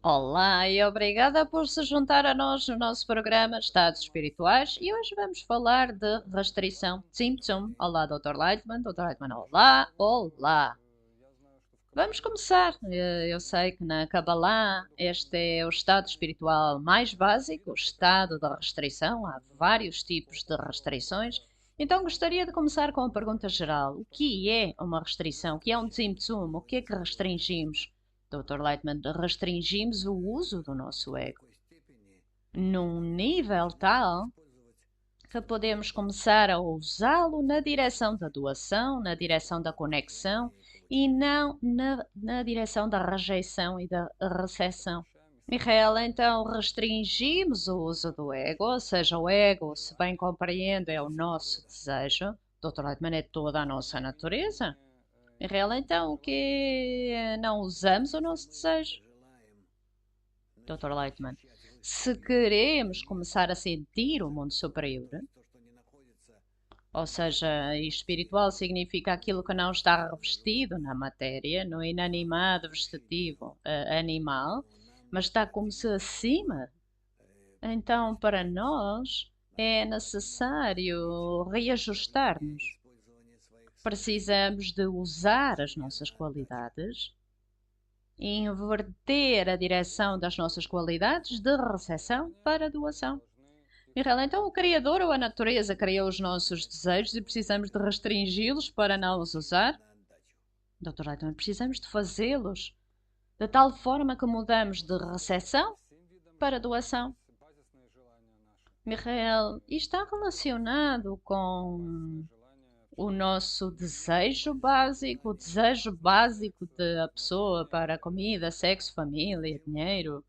Olá e obrigada por se juntar a nós no nosso programa Estados Espirituais e hoje vamos falar de restrição Tzimtzum. Olá, Dr. Leitman. Dr. Leitman, olá, olá. Vamos começar. Eu sei que na Kabbalah este é o estado espiritual mais básico, o estado da restrição. Há vários tipos de restrições. Então gostaria de começar com a pergunta geral. O que é uma restrição? O que é um Tzimtzum? O que é que restringimos? Dr. Leitman, restringimos o uso do nosso ego num nível tal que podemos começar a usá-lo na direção da doação, na direção da conexão e não na direção da rejeição e da recepção. Michael, então restringimos o uso do ego, ou seja, o ego, se bem compreendo, é o nosso desejo. Dr. Leitman, é toda a nossa natureza. Michael, então o que não usamos o nosso desejo? Dr. Leitman, se queremos começar a sentir o mundo superior, ou seja, espiritual significa aquilo que não está revestido na matéria, no inanimado vegetativo animal, mas está como se acima. Então, para nós, é necessário reajustar-nos. Precisamos de usar as nossas qualidades e inverter a direção das nossas qualidades de recepção para doação. Miguel, então o Criador ou a natureza criou os nossos desejos e precisamos de restringi-los para não os usar? Dr. Leitman, precisamos de fazê-los de tal forma que mudamos de recepção para doação. Miguel, isto está relacionado com o nosso o desejo básico da pessoa para comida, sexo, família, dinheiro.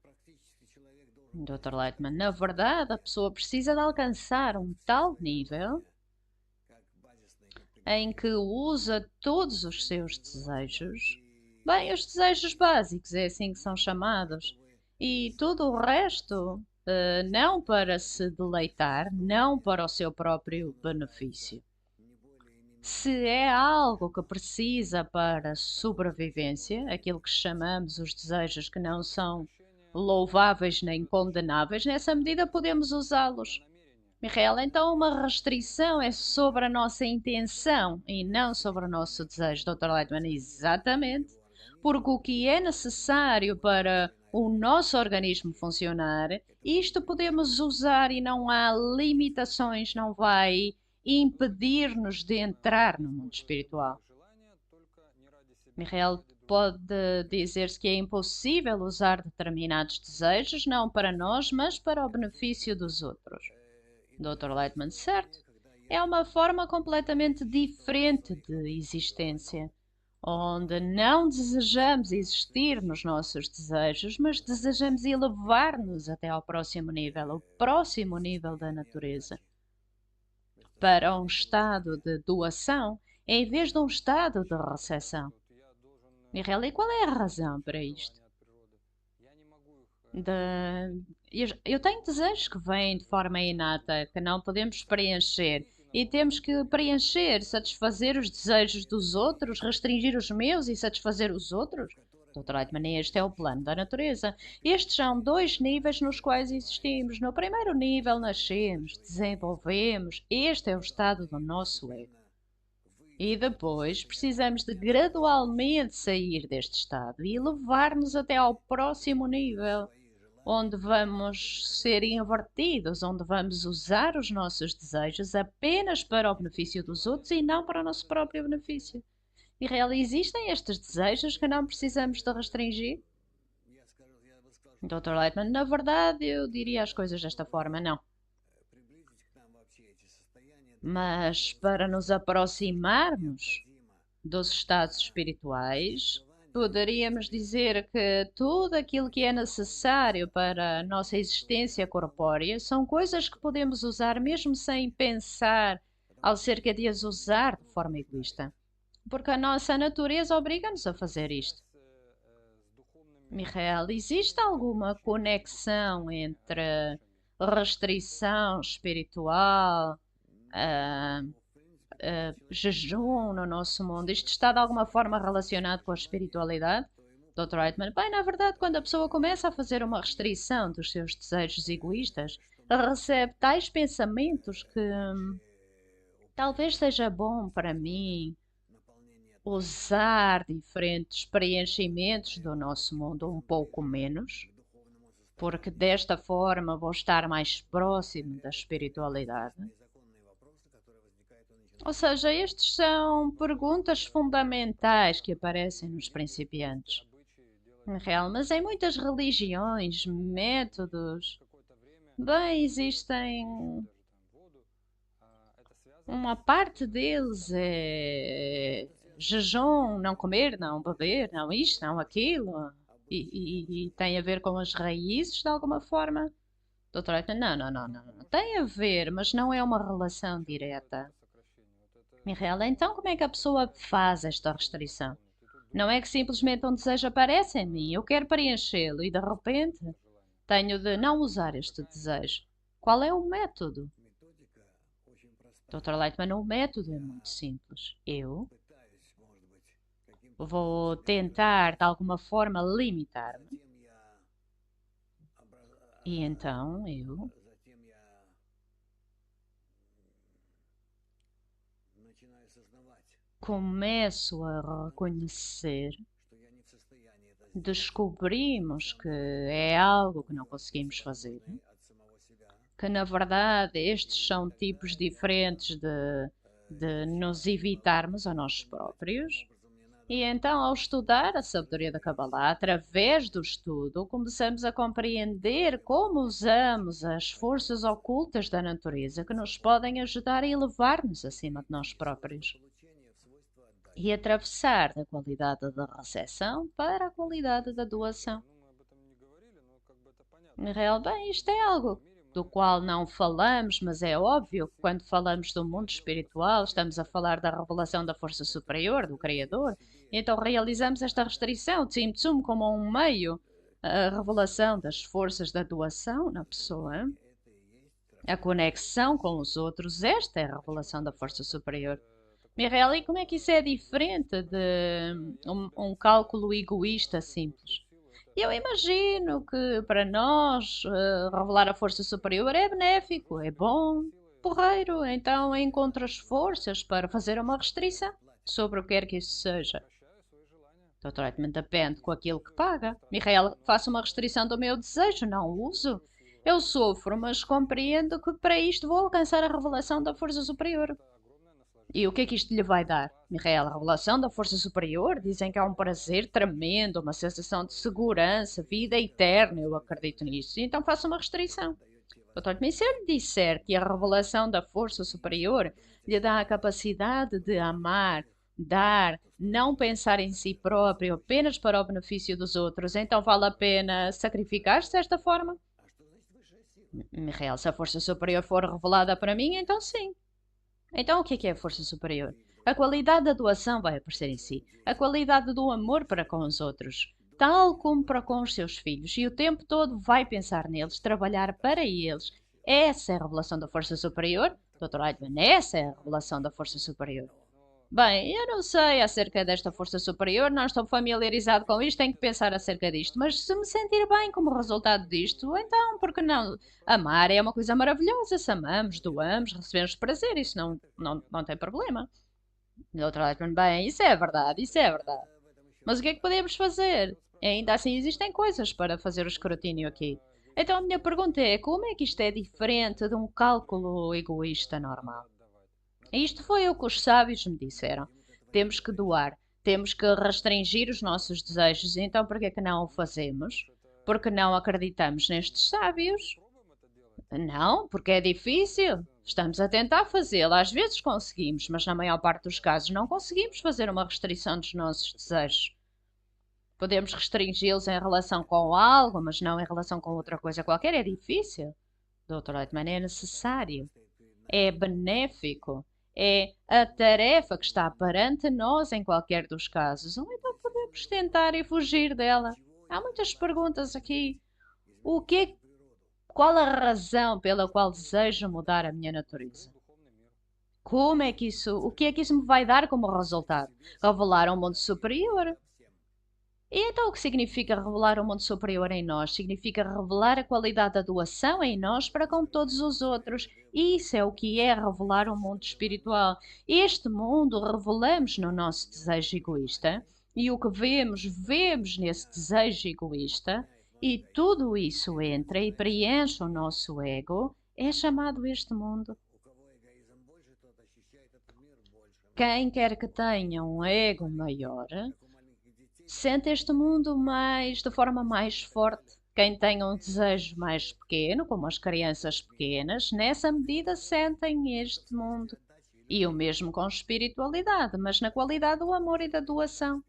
Dr. Leitman, na verdade, a pessoa precisa de alcançar um tal nível em que usa todos os seus desejos, bem, os desejos básicos, é assim que são chamados, e tudo o resto, não para se deleitar, não para o seu próprio benefício. Se é algo que precisa para sobrevivência, aquilo que chamamos os desejos que não são louváveis nem condenáveis, nessa medida podemos usá-los. Michael, então uma restrição é sobre a nossa intenção e não sobre o nosso desejo, Dr. Leitman. Exatamente. Porque o que é necessário para o nosso organismo funcionar, isto podemos usar e não há limitações, não vai impedir-nos de entrar no mundo espiritual. Michael, pode dizer-se que é impossível usar determinados desejos, não para nós, mas para o benefício dos outros. Dr. Leitman, certo? É uma forma completamente diferente de existência, onde não desejamos existir nos nossos desejos, mas desejamos elevar-nos até ao próximo nível, o próximo nível da natureza, para um estado de doação, em vez de um estado de recepção. Mireille, qual é a razão para isto? Eu tenho desejos que vêm de forma inata, que não podemos preencher. E temos que preencher, satisfazer os desejos dos outros, restringir os meus e satisfazer os outros. Dr. Leitman, este é o plano da natureza. Estes são dois níveis nos quais existimos. No primeiro nível nascemos, desenvolvemos. Este é o estado do nosso ego. E depois precisamos de gradualmente sair deste estado e elevar-nos até ao próximo nível, onde vamos ser invertidos, onde vamos usar os nossos desejos apenas para o benefício dos outros e não para o nosso próprio benefício. E real, existem estes desejos que não precisamos de restringir? Dr. Leitman, na verdade eu diria as coisas desta forma, não. Mas para nos aproximarmos dos estados espirituais, poderíamos dizer que tudo aquilo que é necessário para a nossa existência corpórea são coisas que podemos usar mesmo sem pensar acerca de as usar de forma egoísta. Porque a nossa natureza obriga-nos a fazer isto. Michael, existe alguma conexão entre restrição espiritual, uh, jejum no nosso mundo? Isto está de alguma forma relacionado com a espiritualidade? Dr. Reitman, bem, na verdade, quando a pessoa começa a fazer uma restrição dos seus desejos egoístas, recebe tais pensamentos que talvez seja bom para mim usar diferentes preenchimentos do nosso mundo um pouco menos, porque desta forma vou estar mais próximo da espiritualidade. Ou seja, estes são perguntas fundamentais que aparecem nos principiantes. Real, mas em muitas religiões, métodos, bem, existem. Uma parte deles é jejum, não comer, não beber, não isto, não aquilo. E tem a ver com as raízes de alguma forma. Doutora, não. Tem a ver, mas não é uma relação direta. Mireia, então como é que a pessoa faz esta restrição? Não é que simplesmente um desejo aparece em mim, eu quero preenchê-lo e de repente tenho de não usar este desejo. Qual é o método? Dr. Lightman, o método é muito simples. Eu vou tentar de alguma forma limitar-me e então eu começo a reconhecer, descobrimos que é algo que não conseguimos fazer, que na verdade estes são tipos diferentes de nos evitarmos a nós próprios. E então, ao estudar a sabedoria da Kabbalah, através do estudo, começamos a compreender como usamos as forças ocultas da natureza que nos podem ajudar a elevar-nos acima de nós próprios e atravessar da qualidade da recepção para a qualidade da doação. Na real, bem, isto é algo do qual não falamos, mas é óbvio que quando falamos do mundo espiritual, estamos a falar da revelação da força superior, do Criador. Então realizamos esta restrição, Tzimtzum, como um meio, a revelação das forças da doação na pessoa, a conexão com os outros, esta é a revelação da força superior. Mireia, e como é que isso é diferente de um cálculo egoísta simples? Eu imagino que para nós revelar a força superior é benéfico, é bom, porreiro, então encontra as forças para fazer uma restrição sobre o que quer que isso seja. Dr. Eitman depende com aquilo que paga. Michael, faço uma restrição do meu desejo, não uso. Eu sofro, mas compreendo que para isto vou alcançar a revelação da força superior. E o que é que isto lhe vai dar? Michael, a revelação da força superior? Dizem que é um prazer tremendo, uma sensação de segurança, vida eterna. Eu acredito nisso. Então faço uma restrição. Doutor, mas se eu lhe disser que a revelação da força superior lhe dá a capacidade de amar, dar, não pensar em si próprio apenas para o benefício dos outros, então vale a pena sacrificar-se desta forma? Michael, se a força superior for revelada para mim, então sim. Então, o que é a força superior? A qualidade da doação vai aparecer em si, a qualidade do amor para com os outros, tal como para com os seus filhos, e o tempo todo vai pensar neles, trabalhar para eles. Essa é a revelação da força superior? Dr. Eitman, essa é a revelação da força superior. Bem, eu não sei acerca desta força superior, não estou familiarizado com isto, tenho que pensar acerca disto, mas se me sentir bem como resultado disto, então, por que não? Amar é uma coisa maravilhosa, se amamos, doamos, recebemos prazer, isso não tem problema. Doutor Leitman, bem, isso é verdade, isso é verdade. Mas o que é que podemos fazer? Ainda assim existem coisas para fazer o escrutínio aqui. Então a minha pergunta é, como é que isto é diferente de um cálculo egoísta normal? Isto foi o que os sábios me disseram. Temos que doar, temos que restringir os nossos desejos. Então, por que é que não o fazemos? Porque não acreditamos nestes sábios? Não, porque é difícil. Estamos a tentar fazê-lo. Às vezes conseguimos, mas na maior parte dos casos não conseguimos fazer uma restrição dos nossos desejos. Podemos restringi-los em relação com algo, mas não em relação com outra coisa qualquer. É difícil. Dr. Leitman, é necessário. É benéfico. É a tarefa que está perante nós em qualquer dos casos. Ou então podemos tentar e fugir dela. Há muitas perguntas aqui. O que, qual a razão pela qual desejo mudar a minha natureza? Como é que isso, o que é que isso me vai dar como resultado? Revelar um mundo superior. E então o que significa revelar o mundo superior em nós? Significa revelar a qualidade da doação em nós para com todos os outros. Isso é o que é revelar o mundo espiritual. Este mundo revelamos no nosso desejo egoísta e o que vemos, vemos nesse desejo egoísta e tudo isso entra e preenche o nosso ego. É chamado este mundo. Quem quer que tenha um ego maior sente este mundo de forma mais forte. Quem tem um desejo mais pequeno, como as crianças pequenas, nessa medida sentem este mundo. E o mesmo com espiritualidade, mas na qualidade do amor e da doação.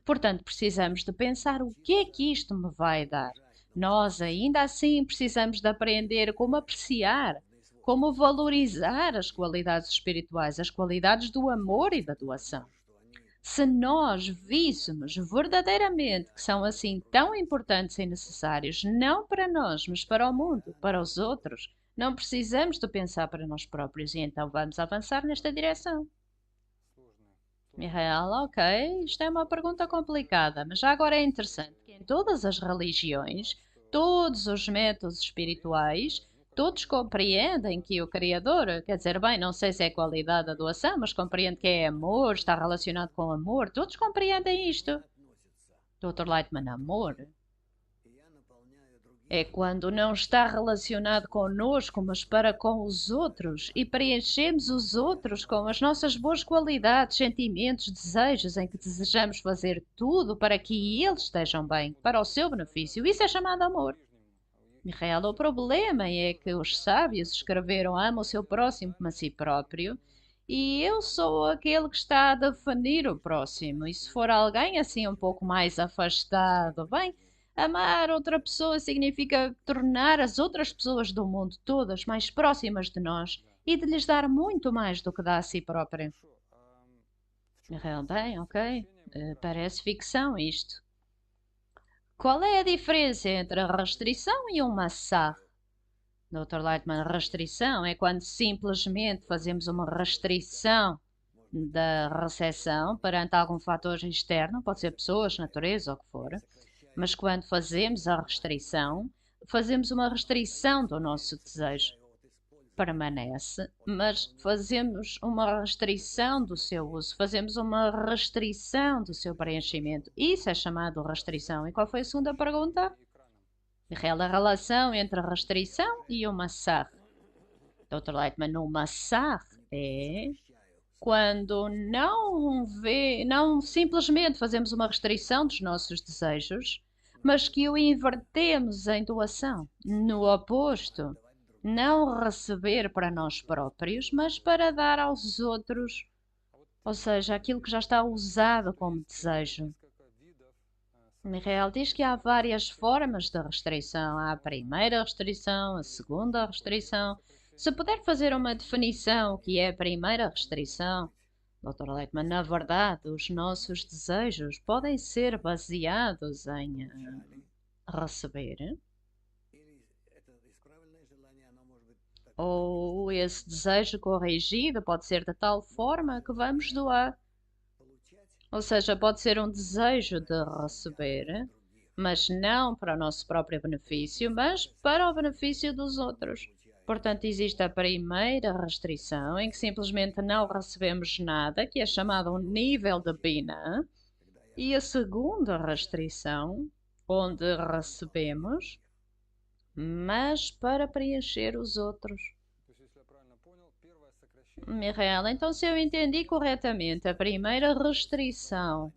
Portanto, precisamos de pensar o que é que isto me vai dar. Nós ainda assim precisamos de aprender como apreciar, como valorizar as qualidades espirituais, as qualidades do amor e da doação. Se nós víssemos verdadeiramente que são assim tão importantes e necessários, não para nós, mas para o mundo, para os outros, não precisamos de pensar para nós próprios e então vamos avançar nesta direção. Mihail, ok, isto é uma pergunta complicada, mas já agora é interessante que em todas as religiões, todos os métodos espirituais, todos compreendem que o Criador, quer dizer, bem, não sei se é qualidade da doação, mas compreende que é amor, está relacionado com amor, todos compreendem isto. Dr. Lightman, amor é quando não está relacionado conosco, mas para com os outros, e preenchemos os outros com as nossas boas qualidades, sentimentos, desejos, em que desejamos fazer tudo para que eles estejam bem, para o seu benefício. Isso é chamado amor. Mihail, o problema é que os sábios escreveram ama o seu próximo como a si próprio, e eu sou aquele que está a definir o próximo. E se for alguém assim um pouco mais afastado, bem, amar outra pessoa significa tornar as outras pessoas do mundo todas mais próximas de nós e de lhes dar muito mais do que dá a si própria. Bem, ok. Parece ficção isto. Qual é a diferença entre a restrição e um massar? Dr. Lightman, restrição é quando simplesmente fazemos uma restrição da recepção perante algum fator externo, pode ser pessoas, natureza ou o que for, mas quando fazemos a restrição, fazemos uma restrição do nosso desejo. Permanece, mas fazemos uma restrição do seu uso, fazemos uma restrição do seu preenchimento. Isso é chamado restrição. E qual foi a segunda pergunta? A relação entre a restrição e o massar. Dr. Lightman, o massar é quando não simplesmente fazemos uma restrição dos nossos desejos, mas que o invertemos em doação. No oposto, não receber para nós próprios, mas para dar aos outros, ou seja, aquilo que já está usado como desejo. Mihail diz que há várias formas de restrição. Há a primeira restrição, a segunda restrição. Se puder fazer uma definição, o que é a primeira restrição? Dr. Leitman, na verdade, os nossos desejos podem ser baseados em receber, ou esse desejo corrigido pode ser de tal forma que vamos doar. Ou seja, pode ser um desejo de receber, mas não para o nosso próprio benefício, mas para o benefício dos outros. Portanto, existe a primeira restrição, em que simplesmente não recebemos nada, que é chamado um nível de Bina, e a segunda restrição, onde recebemos, mas para preencher os outros. Mihail, então se eu entendi corretamente, a primeira restrição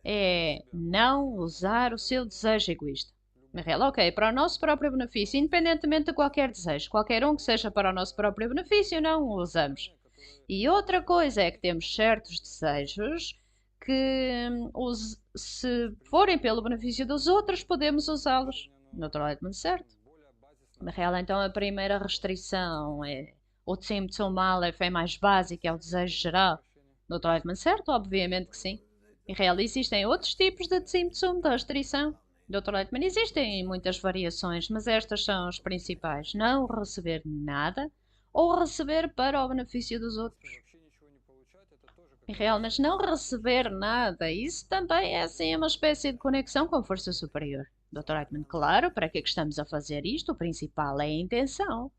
é não usar o seu desejo egoísta. Mihail, ok, para o nosso próprio benefício, independentemente de qualquer desejo, qualquer um que seja para o nosso próprio benefício, não o usamos. E outra coisa é que temos certos desejos que, se forem pelo benefício dos outros, podemos usá-los. Naturalmente, certo? Mihail, então a primeira restrição é o Tzimtzum Aleph é mais básico, é o desejo geral. Dr. Lightman, certo? Obviamente que sim. Em real, existem outros tipos de Tzimtzum, de restrição. Dr. Lightman, existem muitas variações, mas estas são as principais. Não receber nada ou receber para o benefício dos outros. Real, mas não receber nada, isso também é assim uma espécie de conexão com a força superior. Dr. Eichmann, claro, para que é que estamos a fazer isto? O principal é a intenção.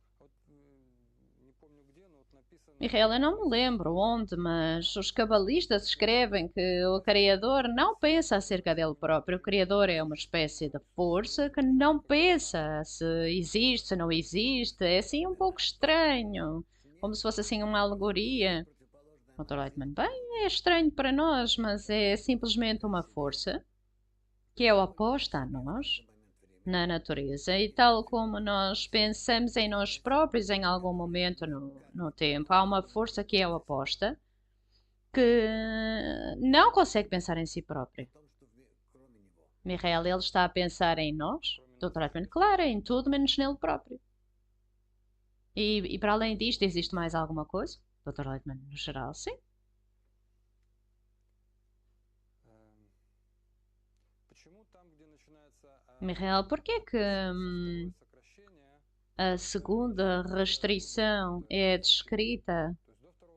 Michael, eu não me lembro onde, mas os cabalistas escrevem que o Criador não pensa acerca dele próprio. O Criador é uma espécie de força que não pensa se existe, se não existe. É assim um pouco estranho, como se fosse assim uma alegoria. Dr. Lightman, bem, é estranho para nós, mas é simplesmente uma força que é oposta a nós na natureza e tal como nós pensamos em nós próprios em algum momento no tempo, há uma força que é oposta que não consegue pensar em si próprio. Michael, ele está a pensar em nós, Dr. Atman, claro, em tudo menos nele próprio. E para além disto, existe mais alguma coisa? Dr. Lightman, no geral, sim. Michael, porquê que a segunda restrição é descrita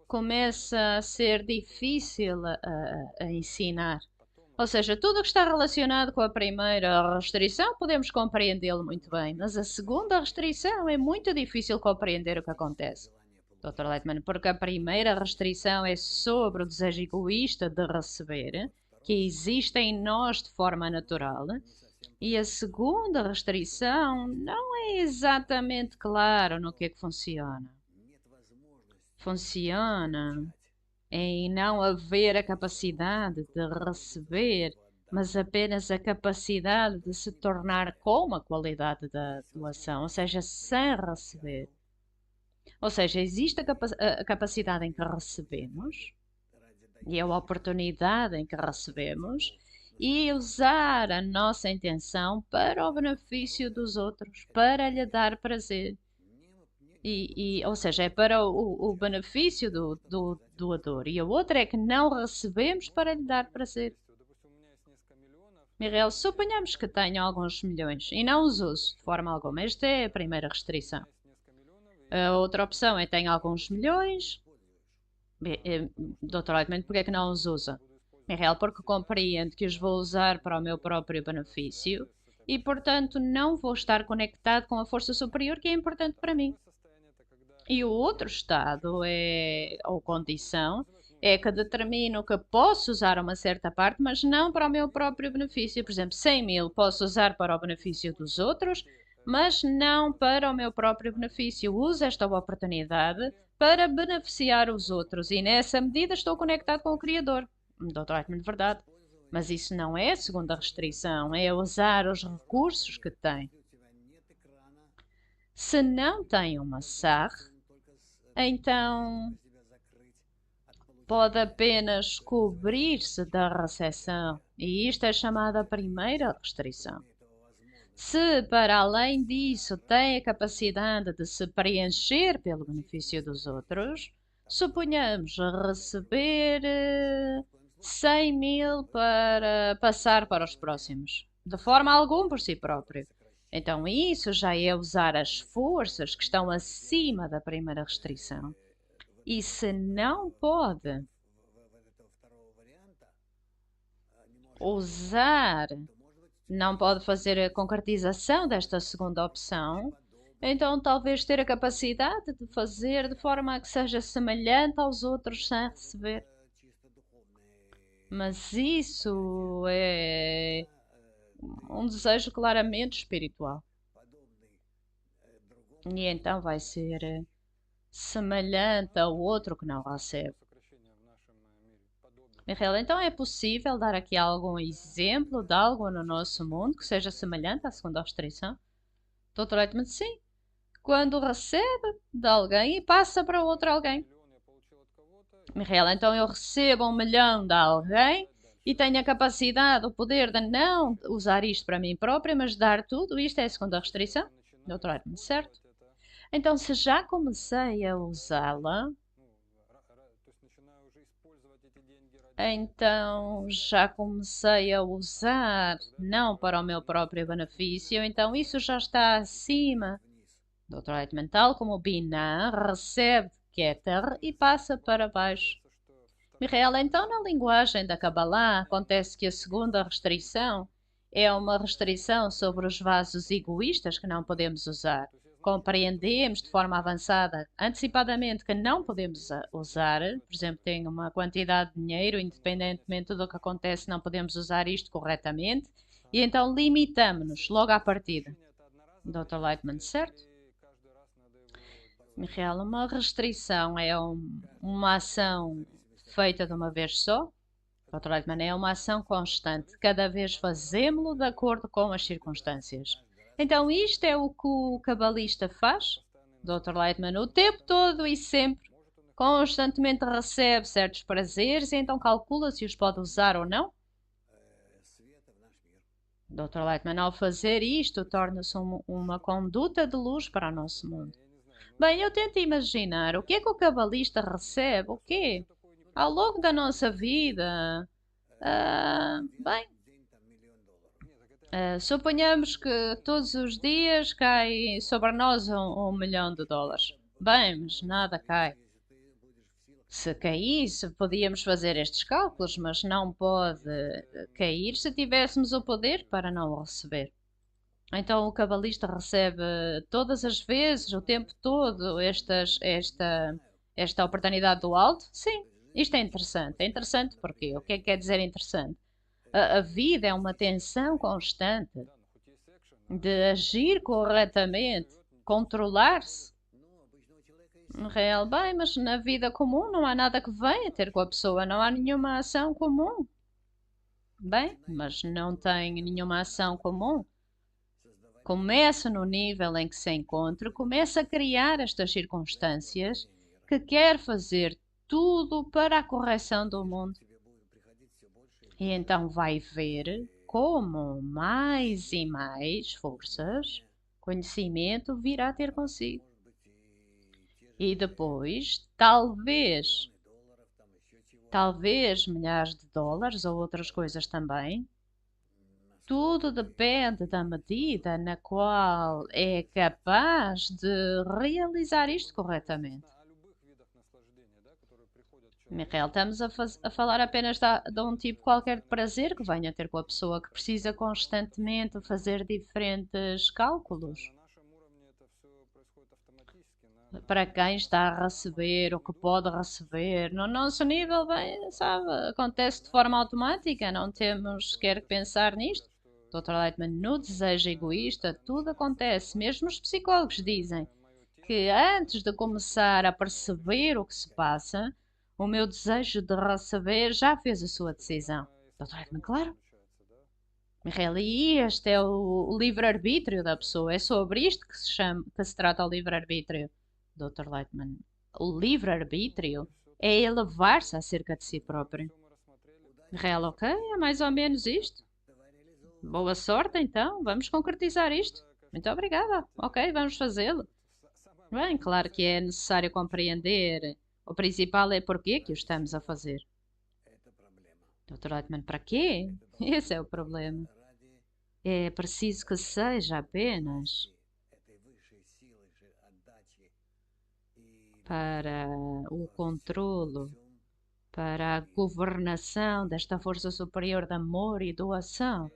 começa a ser difícil a ensinar? Ou seja, tudo o que está relacionado com a primeira restrição podemos compreendê-lo muito bem, mas a segunda restrição é muito difícil compreender o que acontece. Dr. Leitman, porque a primeira restrição é sobre o desejo egoísta de receber, que existe em nós de forma natural, e a segunda restrição não é exatamente claro no que é que funciona. Funciona em não haver a capacidade de receber, mas apenas a capacidade de se tornar com a qualidade da doação, ou seja, sem receber. Ou seja, existe a capacidade em que recebemos e a oportunidade em que recebemos e usar a nossa intenção para o benefício dos outros, para lhe dar prazer. Ou seja, é para o benefício do doador. E a outra é que não recebemos para lhe dar prazer. Miguel, suponhamos que tenho alguns milhões e não os uso de forma alguma. Esta é a primeira restrição. A outra opção é tenho alguns milhões. Dr. Lightman, porquê é que não os usa? Miguel, porque compreendo que os vou usar para o meu próprio benefício e, portanto, não vou estar conectado com a força superior que é importante para mim. E o outro estado ou condição é que determino que posso usar uma certa parte, mas não para o meu próprio benefício. Por exemplo, 100.000 posso usar para o benefício dos outros, mas não para o meu próprio benefício. Uso esta oportunidade para beneficiar os outros e nessa medida estou conectado com o Criador. Dr. Eichmann, verdade. Mas isso não é a segunda restrição, é usar os recursos que tem. Se não tem uma SAR, então pode apenas cobrir-se da recepção, e isto é chamada a primeira restrição. Se, para além disso, tem a capacidade de se preencher pelo benefício dos outros, suponhamos receber 100.000 para passar para os próximos, de forma alguma por si próprio. Então, isso já é usar as forças que estão acima da primeira restrição. E se não pode usar, não pode fazer a concretização desta segunda opção, então talvez ter a capacidade de fazer de forma a que seja semelhante aos outros sem receber. Mas isso é um desejo claramente espiritual. E então vai ser semelhante ao outro que não recebe. Michael, então é possível dar aqui algum exemplo de algo no nosso mundo que seja semelhante à segunda restrição? Dr. Leitman, sim. Quando recebe de alguém e passa para outro alguém. Michael, então eu recebo 1.000.000 de alguém e tenho a capacidade, o poder de não usar isto para mim própria, mas dar tudo. Isto é a segunda restrição? Dr. Leitman, certo? Então, se já comecei a usá-la, então já comecei a usar não para o meu próprio benefício, então isso já está acima do tratamento mental, como o Binan recebe Keter e passa para baixo. Michael, então na linguagem da Kabbalah acontece que a segunda restrição é uma restrição sobre os vasos egoístas que não podemos usar. Compreendemos de forma avançada, antecipadamente, que não podemos usar. Por exemplo, tenho uma quantidade de dinheiro, independentemente do que acontece, não podemos usar isto corretamente. E então limitamos-nos logo à partida. Dr. Lightman, certo? Michael, uma restrição é uma ação feita de uma vez só. Dr. Lightman, é uma ação constante. Cada vez fazemos-lo de acordo com as circunstâncias. Então, isto é o que o cabalista faz, Dr. Lightman, o tempo todo e sempre. Constantemente recebe certos prazeres e então calcula se os pode usar ou não. Dr. Lightman, ao fazer isto, torna-se uma conduta de luz para o nosso mundo. Bem, eu tento imaginar o que é que o cabalista recebe, o quê? Ao longo da nossa vida. Bem, suponhamos que todos os dias cai sobre nós um milhão de dólares. Bem, mas nada cai. Se caísse, podíamos fazer estes cálculos, mas não pode cair se tivéssemos o poder para não o receber. Então o cabalista recebe todas as vezes, o tempo todo, esta oportunidade do alto? Sim, isto é interessante. É interessante porque o que é que quer dizer interessante? A vida é uma tensão constante de agir corretamente, controlar-se. Real, bem, mas na vida comum não há nada que venha ter com a pessoa, não há nenhuma ação comum. Bem, mas não tem nenhuma ação comum. Começa no nível em que se encontra, começa a criar estas circunstâncias que quer fazer tudo para a correção do mundo. E então vai ver como mais e mais forças, conhecimento virá ter consigo. E depois, talvez milhares de dólares ou outras coisas também. Tudo depende da medida na qual é capaz de realizar isto corretamente. Michael, estamos a falar apenas de um tipo qualquer de prazer que venha ter com a pessoa que precisa constantemente fazer diferentes cálculos. Para quem está a receber, o que pode receber. No nosso nível, bem, sabe, acontece de forma automática, não temos sequer que pensar nisto. Dr. Lightman, no desejo egoísta, tudo acontece. Mesmo os psicólogos dizem que antes de começar a perceber o que se passa, o meu desejo de receber já fez a sua decisão. Dr. Lightman, claro. Michael, e este é o livre-arbítrio da pessoa. É sobre isto que se trata o livre-arbítrio. Dr. Lightman, o livre-arbítrio é elevar-se acerca de si próprio. Michael, ok, é mais ou menos isto. Boa sorte, então. Vamos concretizar isto. Muito obrigada. Ok, vamos fazê-lo. Bem, claro que é necessário compreender. O principal é porquê que o estamos a fazer. Dr. Lightman, para quê? Esse é o problema. É preciso que seja apenas para o controlo, para a governação desta força superior de amor e doação.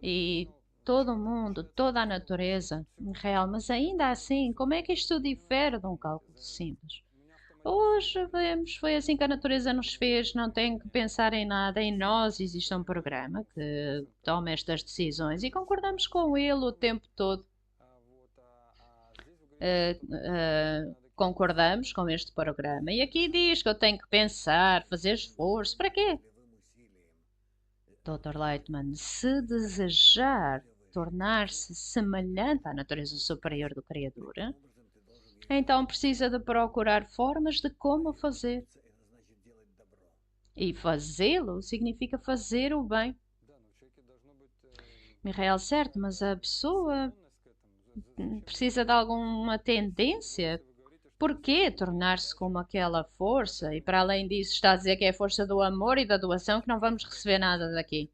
E todo o mundo, toda a natureza real, mas ainda assim, como é que isto difere de um cálculo simples? Hoje vemos, foi assim que a natureza nos fez, não tem que pensar em nada, em nós existe um programa que toma estas decisões e concordamos com ele o tempo todo. Concordamos com este programa. E aqui diz que eu tenho que pensar, fazer esforço, para quê? Dr. Lightman, se desejar tornar-se semelhante à natureza superior do Criador, então precisa de procurar formas de como fazer. E fazê-lo significa fazer o bem. Michael, certo, mas a pessoa precisa de alguma tendência. Porquê tornar-se como aquela força? E para além disso, está a dizer que é a força do amor e da doação que não vamos receber nada daqui.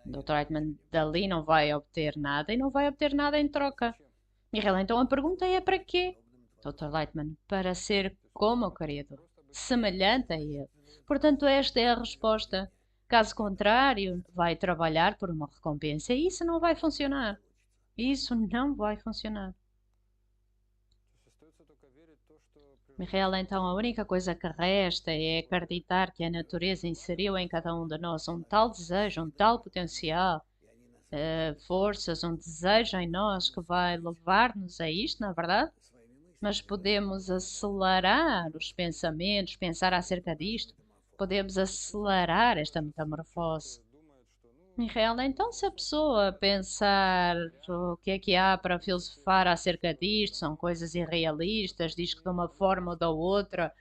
Dr. Lightman dali não vai obter nada e não vai obter nada em troca. Michael, então a pergunta é para quê? Dr. Lightman, para ser como o Criador, semelhante a Ele. Portanto, esta é a resposta. Caso contrário, vai trabalhar por uma recompensa e isso não vai funcionar. Isso não vai funcionar. Michael, então a única coisa que resta é acreditar que a natureza inseriu em cada um de nós um tal desejo, um tal potencial, forças, um desejo em nós que vai levar-nos a isto, na verdade? Mas podemos acelerar os pensamentos, pensar acerca disto, podemos acelerar esta metamorfose. Michael, então se a pessoa pensar o que é que há para filosofar acerca disto, são coisas irrealistas, diz que de uma forma ou da outra,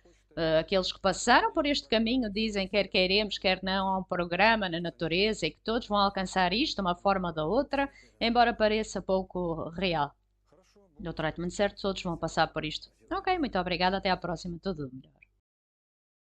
aqueles que passaram por este caminho dizem quer queiremos, quer não, há um programa na natureza e que todos vão alcançar isto de uma forma ou da outra, embora pareça pouco real. Dr. Altman, certo, todos vão passar por isto. Ok, muito obrigada, até à próxima, tudo melhor.